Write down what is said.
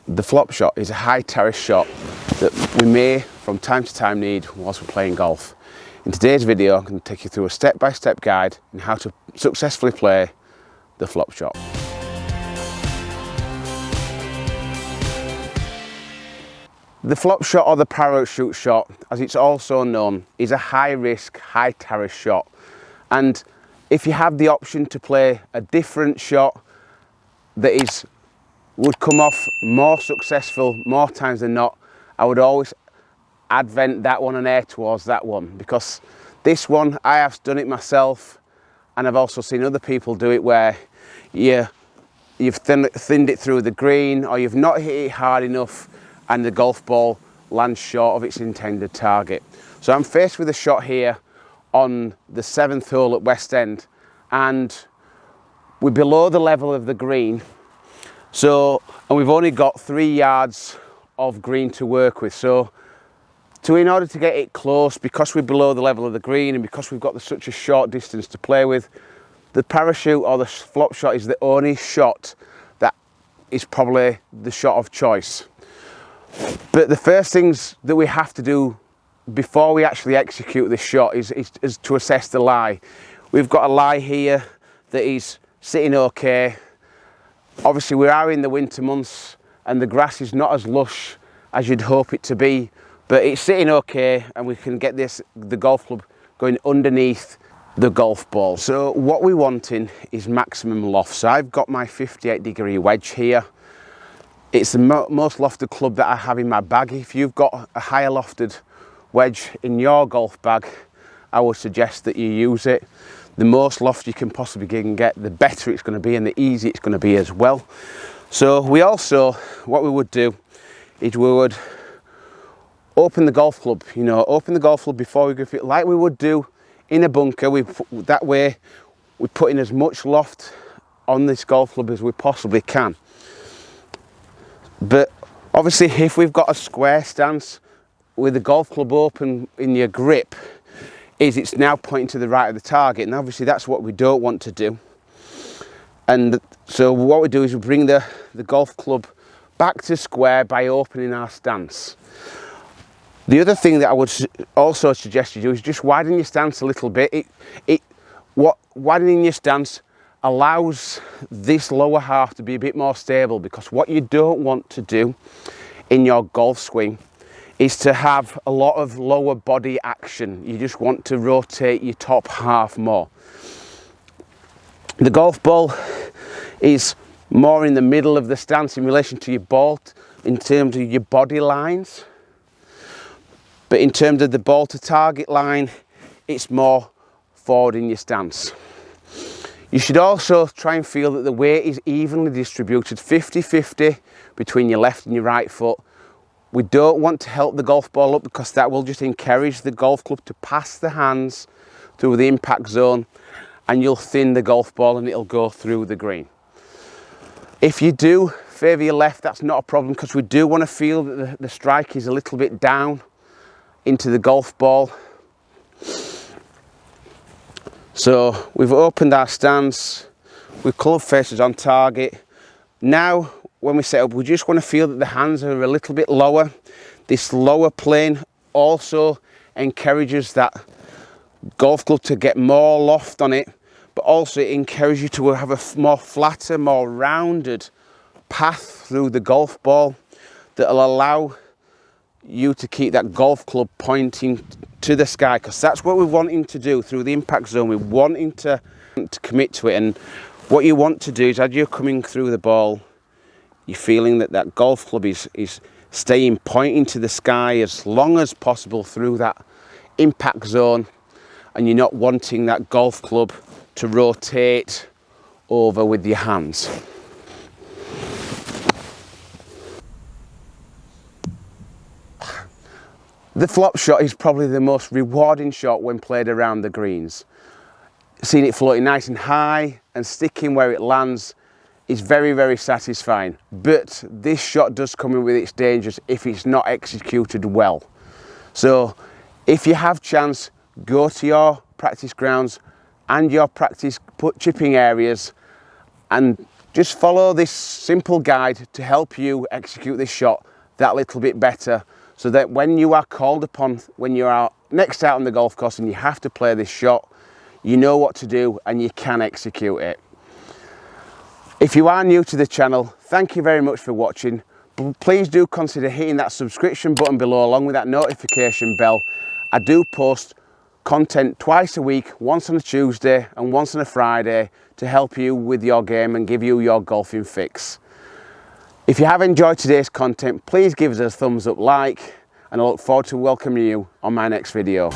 The flop shot is a high tariff shot that we may from time to time need whilst we're playing golf. In today's video, I'm going to take you through a step-by-step guide on how to successfully play the flop shot. The flop shot, or the parachute shot, as it's also known, is a high-risk, high-tariff shot. And if you have the option to play a different shot that would come off more successful more times than not, I would always advent that one and err towards that one, because this one, I have done it myself, and I've also seen other people do it where you've thinned it through the green, or you've not hit it hard enough and the golf ball lands short of its intended target. So I'm faced with a shot here on the 7th hole at West End, and we're below the level of the green. And we've only got 3 yards of green to work with. So in order to get it close, because we're below the level of the green and because we've got such a short distance to play with, the parachute or the flop shot is the only shot that is probably the shot of choice. But the first things that we have to do before we actually execute this shot is to assess the lie. We've got a lie here that is sitting okay. Obviously we are in the winter months and the grass is not as lush as you'd hope it to be, but it's sitting okay and we can get the golf club going underneath the golf ball. So what we're wanting is maximum loft. So I've got my 58-degree wedge here. It's the most lofted club that I have in my bag. If you've got a higher lofted wedge in your golf bag, I would suggest that you use it. The most loft you can possibly get, the better it's going to be and the easier it's going to be as well. So what we would do is we would open the golf club, open the golf club before we grip it, like we would do in a bunker. That way we put in as much loft on this golf club as we possibly can. But obviously if we've got a square stance with the golf club open in your grip, it's now pointing to the right of the target, and obviously that's what we don't want to do. And so what we do is we bring the golf club back to square by opening our stance. The other thing that I would also suggest you do is just widen your stance a little bit. Widening your stance allows this lower half to be a bit more stable, because what you don't want to do in your golf swing is to have a lot of lower body action. You just want to rotate your top half more. The golf ball is more in the middle of the stance in relation to your ball in terms of your body lines. But in terms of the ball to target line, it's more forward in your stance. You should also try and feel that the weight is evenly distributed, 50-50 between your left and your right foot. We don't want to help the golf ball up, because that will just encourage the golf club to pass the hands through the impact zone, and you'll thin the golf ball and it'll go through the green. If you do favour your left, that's not a problem, because we do want to feel that the strike is a little bit down into the golf ball. So we've opened our stance, we've club faces on target. Now when we set up, we just want to feel that the hands are a little bit lower. This lower plane also encourages that golf club to get more loft on it, but also it encourages you to have a more flatter, more rounded path through the golf ball that will allow you to keep that golf club pointing to the sky, because that's what we're wanting to do through the impact zone. We're wanting to commit to it, and what you want to do is, as you're coming through the ball, you're feeling that golf club is staying pointing to the sky as long as possible through that impact zone, and you're not wanting that golf club to rotate over with your hands. The flop shot is probably the most rewarding shot when played around the greens. Seeing it floating nice and high and sticking where it lands is very, very satisfying. But this shot does come in with its dangers if it's not executed well. So if you have chance, go to your practice grounds and your practice chipping areas and Just follow this simple guide to help you execute this shot that little bit better, so that when you are called upon, when you are next out on the golf course and you have to play this shot, you know what to do and you can execute it. If you are new to the channel, thank you very much for watching. Please do consider hitting that subscription button below along with that notification bell. I do post content twice a week, once on a Tuesday and once on a Friday, to help you with your game and give you your golfing fix. If you have enjoyed today's content, please give us a thumbs up, like, and I look forward to welcoming you on my next video.